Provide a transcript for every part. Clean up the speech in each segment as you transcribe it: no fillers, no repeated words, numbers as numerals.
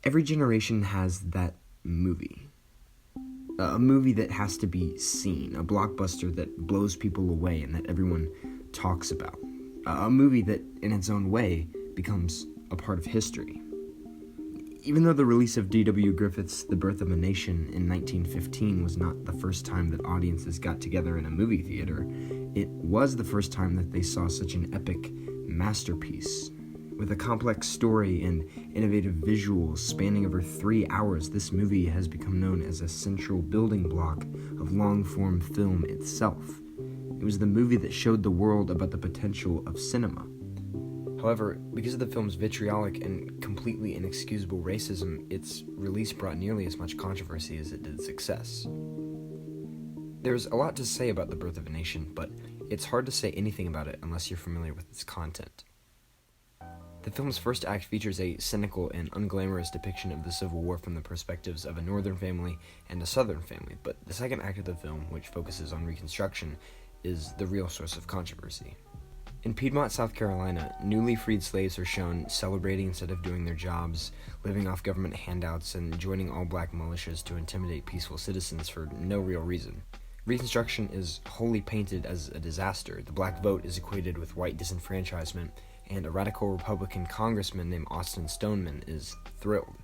Every generation has that movie. A movie that has to be seen, a blockbuster that blows people away and that everyone talks about. A movie that, in its own way, becomes a part of history. Even though the release of D.W. Griffith's The Birth of a Nation in 1915 was not the first time that audiences got together in a movie theater, it was the first time that they saw such an epic masterpiece. With a complex story and innovative visuals spanning over 3 hours, this movie has become known as a central building block of long-form film itself. It was the movie that showed the world about the potential of cinema. However, because of the film's vitriolic and completely inexcusable racism, its release brought nearly as much controversy as it did success. There's a lot to say about The Birth of a Nation, but it's hard to say anything about it unless you're familiar with its content. The film's first act features a cynical and unglamorous depiction of the Civil War from the perspectives of a Northern family and a Southern family, but the second act of the film, which focuses on Reconstruction, is the real source of controversy. In Piedmont, South Carolina, newly freed slaves are shown celebrating instead of doing their jobs, living off government handouts, and joining all-black militias to intimidate peaceful citizens for no real reason. Reconstruction is wholly painted as a disaster. The black vote is equated with white disenfranchisement, and a radical Republican congressman named Austin Stoneman is thrilled.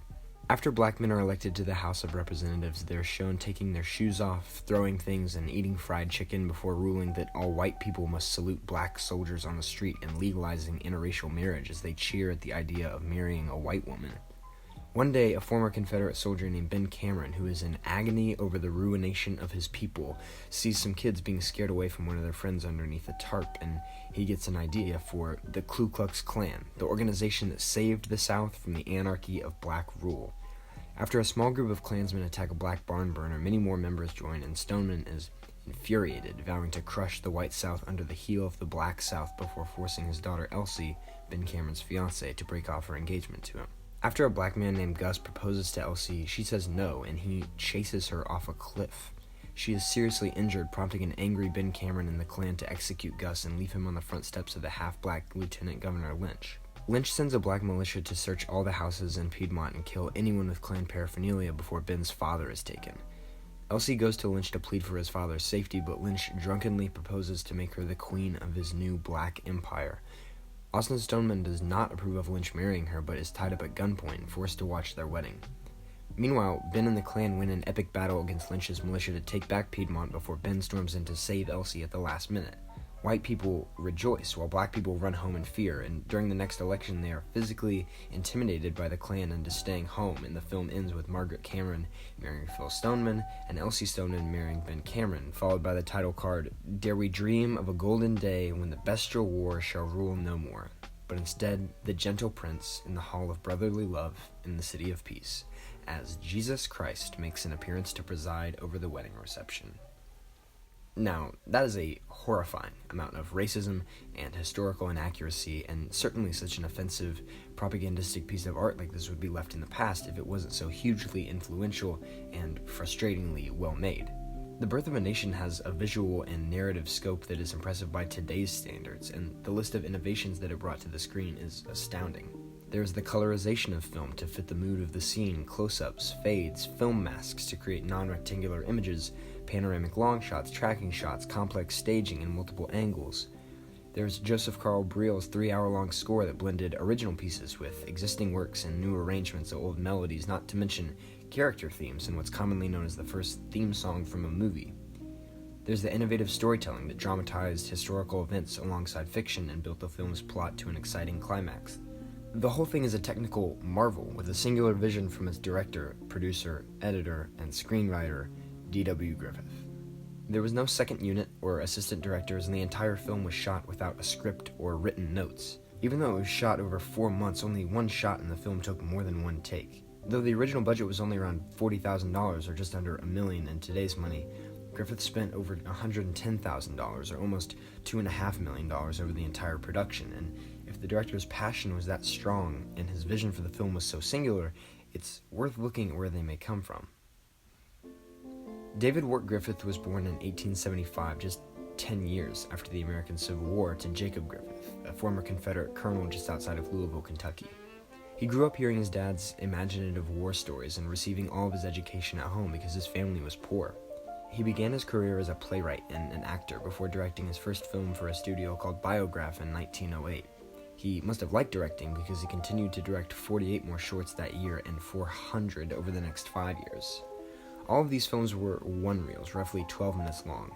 After black men are elected to the House of Representatives, they're shown taking their shoes off, throwing things, and eating fried chicken before ruling that all white people must salute black soldiers on the street and legalizing interracial marriage as they cheer at the idea of marrying a white woman. One day, a former Confederate soldier named Ben Cameron, who is in agony over the ruination of his people, sees some kids being scared away from one of their friends underneath a tarp, and he gets an idea for the Ku Klux Klan, the organization that saved the South from the anarchy of black rule. After a small group of Klansmen attack a black barn burner, many more members join, and Stoneman is infuriated, vowing to crush the white South under the heel of the black South before forcing his daughter Elsie, Ben Cameron's fiancée, to break off her engagement to him. After a black man named Gus proposes to Elsie, she says no, and he chases her off a cliff. She is seriously injured, prompting an angry Ben Cameron and the Klan to execute Gus and leave him on the front steps of the half-black Lieutenant Governor Lynch. Lynch sends a black militia to search all the houses in Piedmont and kill anyone with Klan paraphernalia before Ben's father is taken. Elsie goes to Lynch to plead for his father's safety, but Lynch drunkenly proposes to make her the queen of his new black empire. Austin Stoneman does not approve of Lynch marrying her, but is tied up at gunpoint and forced to watch their wedding. Meanwhile, Ben and the Klan win an epic battle against Lynch's militia to take back Piedmont before Ben storms in to save Elsie at the last minute. White people rejoice, while black people run home in fear, and during the next election they are physically intimidated by the Klan into staying home, and the film ends with Margaret Cameron marrying Phil Stoneman and Elsie Stoneman marrying Ben Cameron, followed by the title card, "Dare we dream of a golden day when the bestial war shall rule no more, but instead the gentle prince in the hall of brotherly love in the city of peace, as Jesus Christ makes an appearance to preside over the wedding reception." Now, that is a horrifying amount of racism and historical inaccuracy, and certainly such an offensive, propagandistic piece of art like this would be left in the past if it wasn't so hugely influential and frustratingly well made. The Birth of a Nation has a visual and narrative scope that is impressive by today's standards, and the list of innovations that it brought to the screen is astounding. There's the colorization of film to fit the mood of the scene, close-ups, fades, film masks to create non-rectangular images, panoramic long shots, tracking shots, complex staging, and multiple angles. There's Joseph Carl Briel's 3-hour-long score that blended original pieces with existing works and new arrangements of old melodies, not to mention character themes and what's commonly known as the first theme song from a movie. There's the innovative storytelling that dramatized historical events alongside fiction and built the film's plot to an exciting climax. The whole thing is a technical marvel, with a singular vision from its director, producer, editor, and screenwriter, D.W. Griffith. There was no second unit or assistant directors, and the entire film was shot without a script or written notes. Even though it was shot over 4 months, only one shot in the film took more than one take. Though the original budget was only around $40,000, or just under $1 million in today's money, Griffith spent over $110,000, or almost $2.5 million over the entire production, and if the director's passion was that strong and his vision for the film was so singular, it's worth looking at where they may come from. David Wirt Griffith was born in 1875, just 10 years after the American Civil War, to Jacob Griffith, a former Confederate colonel just outside of Louisville, Kentucky. He grew up hearing his dad's imaginative war stories and receiving all of his education at home because his family was poor. He began his career as a playwright and an actor before directing his first film for a studio called Biograph in 1908. He must have liked directing because he continued to direct 48 more shorts that year and 400 over the next 5 years. All of these films were one-reels, roughly 12 minutes long.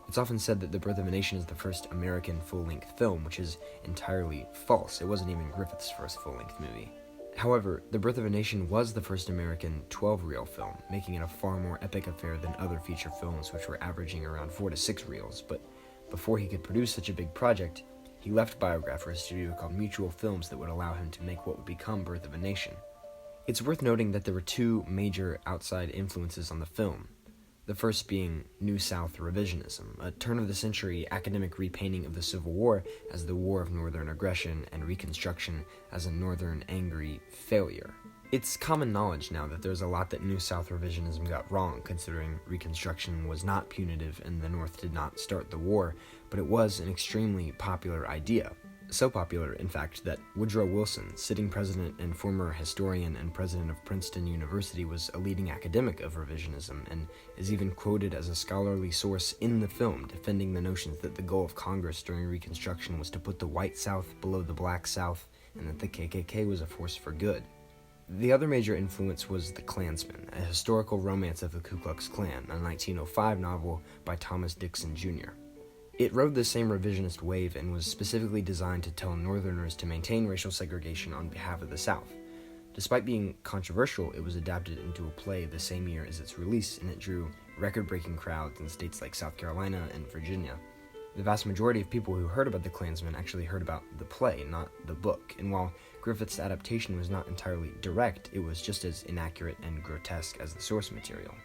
It's often said that The Birth of a Nation is the first American full-length film, which is entirely false. It wasn't even Griffith's first full-length movie. However, The Birth of a Nation was the first American 12-reel film, making it a far more epic affair than other feature films, which were averaging around 4 to 6 reels. But before he could produce such a big project, he left Biograph for a studio called Mutual Films that would allow him to make what would become Birth of a Nation. It's worth noting that there were two major outside influences on the film. The first being New South revisionism, a turn-of-the-century academic repainting of the Civil War as the War of Northern Aggression and Reconstruction as a Northern angry failure. It's common knowledge now that there's a lot that New South revisionism got wrong, considering Reconstruction was not punitive and the North did not start the war, but it was an extremely popular idea. So popular, in fact, that Woodrow Wilson, sitting president and former historian and president of Princeton University, was a leading academic of revisionism and is even quoted as a scholarly source in the film, defending the notions that the goal of Congress during Reconstruction was to put the white South below the black South and that the KKK was a force for good. The other major influence was The Klansman, a historical romance of the Ku Klux Klan, a 1905 novel by Thomas Dixon Jr. It rode the same revisionist wave and was specifically designed to tell Northerners to maintain racial segregation on behalf of the South. Despite being controversial, it was adapted into a play the same year as its release, and it drew record-breaking crowds in states like South Carolina and Virginia. The vast majority of people who heard about The Klansman actually heard about the play, not the book, and while Griffith's adaptation was not entirely direct, it was just as inaccurate and grotesque as the source material.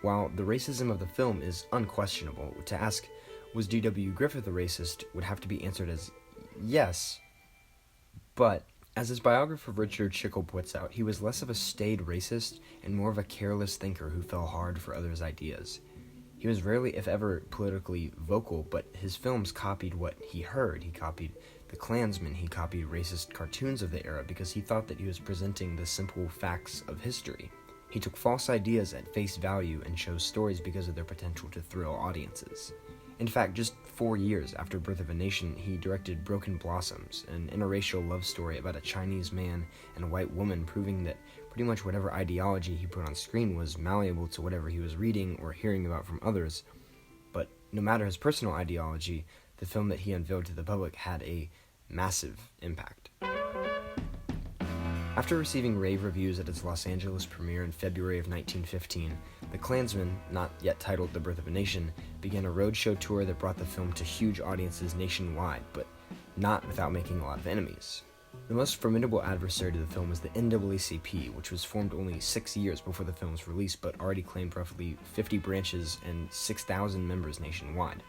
While the racism of the film is unquestionable, to ask, was D.W. Griffith a racist, would have to be answered as yes, but as his biographer Richard Schickel puts out, he was less of a staid racist and more of a careless thinker who fell hard for others' ideas. He was rarely, if ever, politically vocal, but his films copied what he heard. He copied The Klansman, he copied racist cartoons of the era because he thought that he was presenting the simple facts of history. He took false ideas at face value and chose stories because of their potential to thrill audiences. In fact, just 4 years after Birth of a Nation, he directed Broken Blossoms, an interracial love story about a Chinese man and a white woman, proving that pretty much whatever ideology he put on screen was malleable to whatever he was reading or hearing about from others. But no matter his personal ideology, the film that he unveiled to the public had a massive impact. After receiving rave reviews at its Los Angeles premiere in February of 1915, The Klansman, not yet titled The Birth of a Nation, began a roadshow tour that brought the film to huge audiences nationwide, but not without making a lot of enemies. The most formidable adversary to the film was the NAACP, which was formed only 6 years before the film's release, but already claimed roughly 50 branches and 6,000 members nationwide.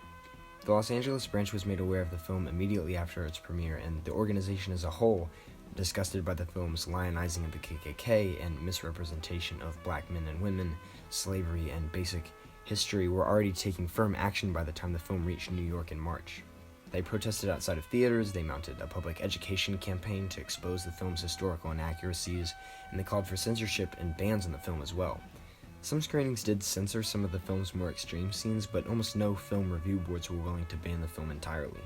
The Los Angeles branch was made aware of the film immediately after its premiere, and the organization as a whole, disgusted by the film's lionizing of the KKK and misrepresentation of black men and women, slavery, and basic history, were already taking firm action by the time the film reached New York in March. They protested outside of theaters, they mounted a public education campaign to expose the film's historical inaccuracies, and they called for censorship and bans on the film as well. Some screenings did censor some of the film's more extreme scenes, but almost no film review boards were willing to ban the film entirely.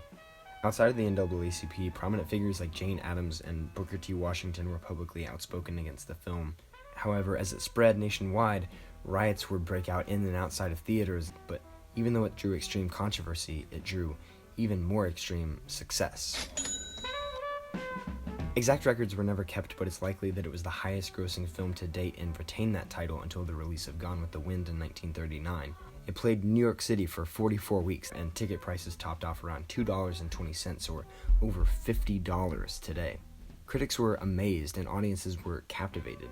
Outside of the NAACP, prominent figures like Jane Addams and Booker T. Washington were publicly outspoken against the film. However, as it spread nationwide, riots would break out in and outside of theaters, but even though it drew extreme controversy, it drew even more extreme success. Exact records were never kept, but it's likely that it was the highest grossing film to date and retained that title until the release of Gone with the Wind in 1939. It played New York City for 44 weeks, and ticket prices topped off around $2.20 or over $50 today. Critics were amazed and audiences were captivated.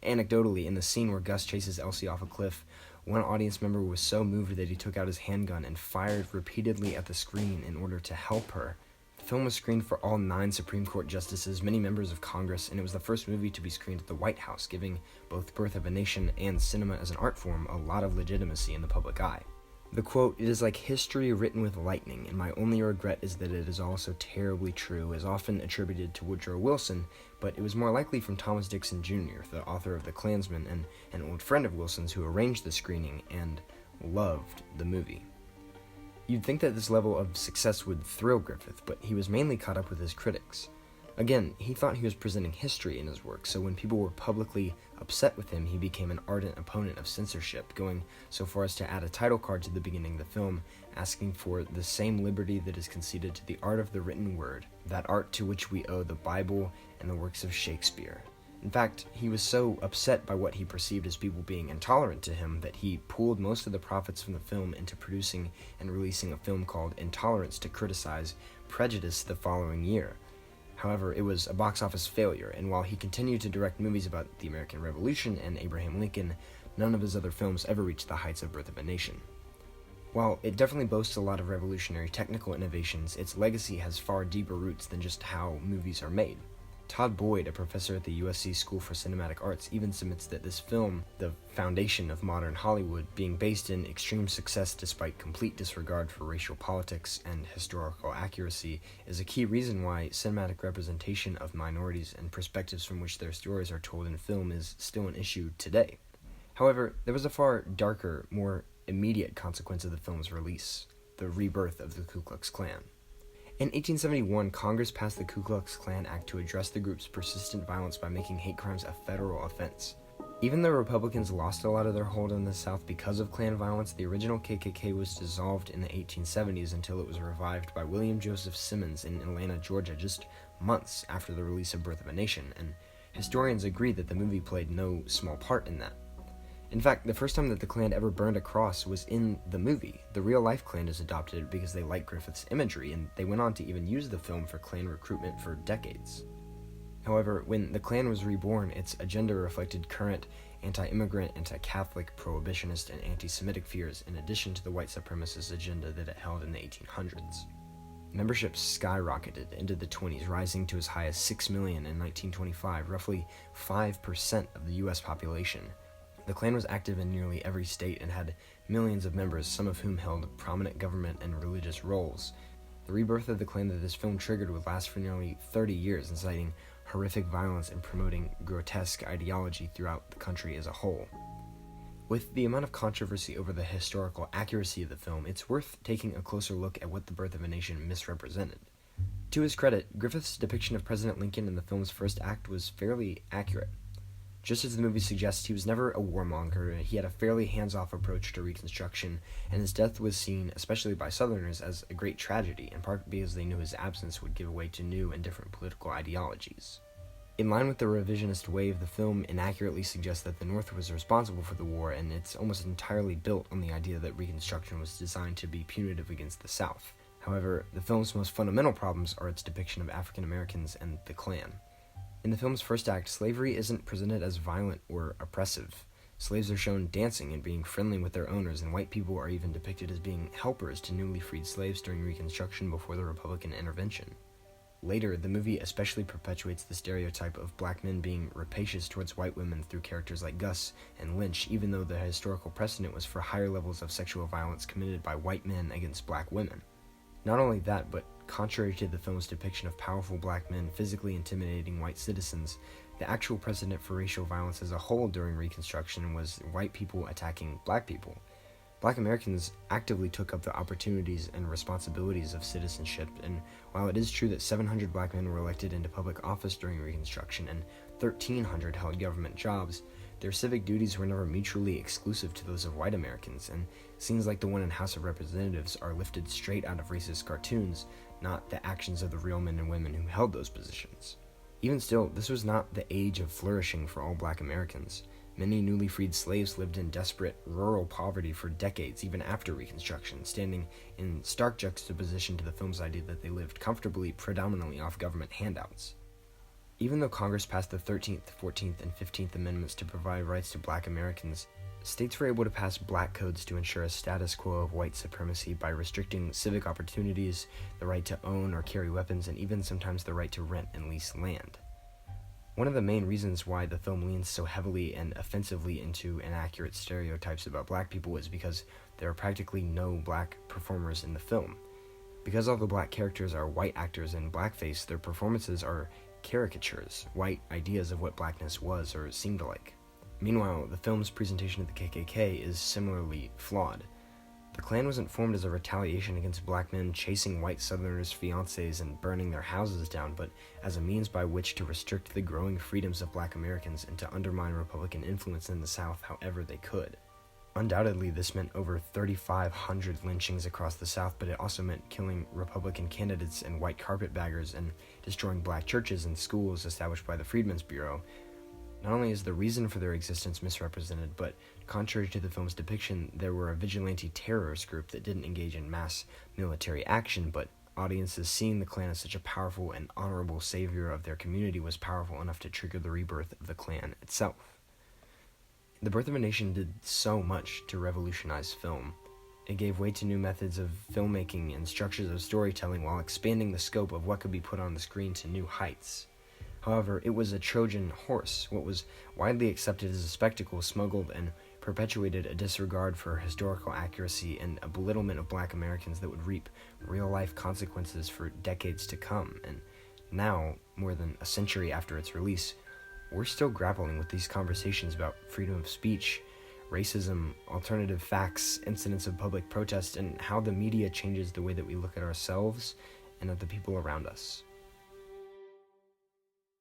Anecdotally, in the scene where Gus chases Elsie off a cliff, one audience member was so moved that he took out his handgun and fired repeatedly at the screen in order to help her. The film was screened for all 9 Supreme Court justices, many members of Congress, and it was the first movie to be screened at the White House, giving both Birth of a Nation and cinema as an art form a lot of legitimacy in the public eye. The quote, "It is like history written with lightning, and my only regret is that it is also terribly true," is often attributed to Woodrow Wilson, but it was more likely from Thomas Dixon Jr., the author of The Klansman and an old friend of Wilson's who arranged the screening and loved the movie. You'd think that this level of success would thrill Griffith, but he was mainly caught up with his critics. Again, he thought he was presenting history in his work, so when people were publicly upset with him, he became an ardent opponent of censorship, going so far as to add a title card to the beginning of the film, asking for the same liberty that is conceded to the art of the written word, that art to which we owe the Bible and the works of Shakespeare. In fact, he was so upset by what he perceived as people being intolerant to him that he pooled most of the profits from the film into producing and releasing a film called Intolerance to criticize prejudice the following year. However, it was a box office failure, and while he continued to direct movies about the American Revolution and Abraham Lincoln, none of his other films ever reached the heights of Birth of a Nation. While it definitely boasts a lot of revolutionary technical innovations, its legacy has far deeper roots than just how movies are made. Todd Boyd, a professor at the USC School for Cinematic Arts, even submits that this film, the foundation of modern Hollywood, being based in extreme success despite complete disregard for racial politics and historical accuracy, is a key reason why cinematic representation of minorities and perspectives from which their stories are told in film is still an issue today. However, there was a far darker, more immediate consequence of the film's release: the rebirth of the Ku Klux Klan. In 1871, Congress passed the Ku Klux Klan Act to address the group's persistent violence by making hate crimes a federal offense. Even though Republicans lost a lot of their hold in the South because of Klan violence, the original KKK was dissolved in the 1870s until it was revived by William Joseph Simmons in Atlanta, Georgia, just months after the release of Birth of a Nation, and historians agree that the movie played no small part in that. In fact, the first time that the Klan ever burned a cross was in the movie. The real-life Klaners adopted it because they liked Griffith's imagery, and they went on to even use the film for Klan recruitment for decades. However, when the Klan was reborn, its agenda reflected current anti-immigrant, anti-Catholic, prohibitionist, and anti-Semitic fears, in addition to the white supremacist agenda that it held in the 1800s. Membership skyrocketed into the 20s, rising to as high as 6 million in 1925, roughly 5% of the U.S. population. The Klan was active in nearly every state and had millions of members, some of whom held prominent government and religious roles. The rebirth of the Klan that this film triggered would last for nearly 30 years, inciting horrific violence and promoting grotesque ideology throughout the country as a whole. With the amount of controversy over the historical accuracy of the film, it's worth taking a closer look at what the Birth of a Nation misrepresented. To his credit, Griffith's depiction of President Lincoln in the film's first act was fairly accurate. Just as the movie suggests, he was never a warmonger. He had a fairly hands-off approach to Reconstruction, and his death was seen, especially by Southerners, as a great tragedy, in part because they knew his absence would give way to new and different political ideologies. In line with the revisionist wave, the film inaccurately suggests that the North was responsible for the war, and it's almost entirely built on the idea that Reconstruction was designed to be punitive against the South. However, the film's most fundamental problems are its depiction of African Americans and the Klan. In the film's first act, slavery isn't presented as violent or oppressive. Slaves are shown dancing and being friendly with their owners, and white people are even depicted as being helpers to newly freed slaves during Reconstruction before the Republican intervention. Later, the movie especially perpetuates the stereotype of black men being rapacious towards white women through characters like Gus and Lynch, even though the historical precedent was for higher levels of sexual violence committed by white men against black women. Not only that, but contrary to the film's depiction of powerful black men physically intimidating white citizens, the actual precedent for racial violence as a whole during Reconstruction was white people attacking black people. Black Americans actively took up the opportunities and responsibilities of citizenship, and while it is true that 700 black men were elected into public office during Reconstruction and 1,300 held government jobs, their civic duties were never mutually exclusive to those of white Americans, and scenes like the one in House of Representatives are lifted straight out of racist cartoons, not the actions of the real men and women who held those positions. Even still, this was not the age of flourishing for all black Americans. Many newly freed slaves lived in desperate, rural poverty for decades, even after Reconstruction, standing in stark juxtaposition to the film's idea that they lived comfortably, predominantly off government handouts. Even though Congress passed the 13th, 14th, and 15th Amendments to provide rights to black Americans, states were able to pass black codes to ensure a status quo of white supremacy by restricting civic opportunities, the right to own or carry weapons, and even sometimes the right to rent and lease land. One of the main reasons why the film leans so heavily and offensively into inaccurate stereotypes about black people is because there are practically no black performers in the film. Because all the black characters are white actors in blackface, their performances are caricatures, white ideas of what blackness was or seemed like. Meanwhile, the film's presentation of the KKK is similarly flawed. The Klan wasn't formed as a retaliation against black men chasing white Southerners' fiancés and burning their houses down, but as a means by which to restrict the growing freedoms of black Americans and to undermine Republican influence in the South however they could. Undoubtedly, this meant over 3,500 lynchings across the South, but it also meant killing Republican candidates and white carpetbaggers and destroying black churches and schools established by the Freedmen's Bureau. Not only is the reason for their existence misrepresented, but contrary to the film's depiction, there were a vigilante terrorist group that didn't engage in mass military action, but audiences seeing the Klan as such a powerful and honorable savior of their community was powerful enough to trigger the rebirth of the Klan itself. The Birth of a Nation did so much to revolutionize film. It gave way to new methods of filmmaking and structures of storytelling while expanding the scope of what could be put on the screen to new heights. However, it was a Trojan horse. What was widely accepted as a spectacle smuggled and perpetuated a disregard for historical accuracy and a belittlement of black Americans that would reap real-life consequences for decades to come. And now, more than a century after its release, we're still grappling with these conversations about freedom of speech, racism, alternative facts, incidents of public protest, and how the media changes the way that we look at ourselves and at the people around us.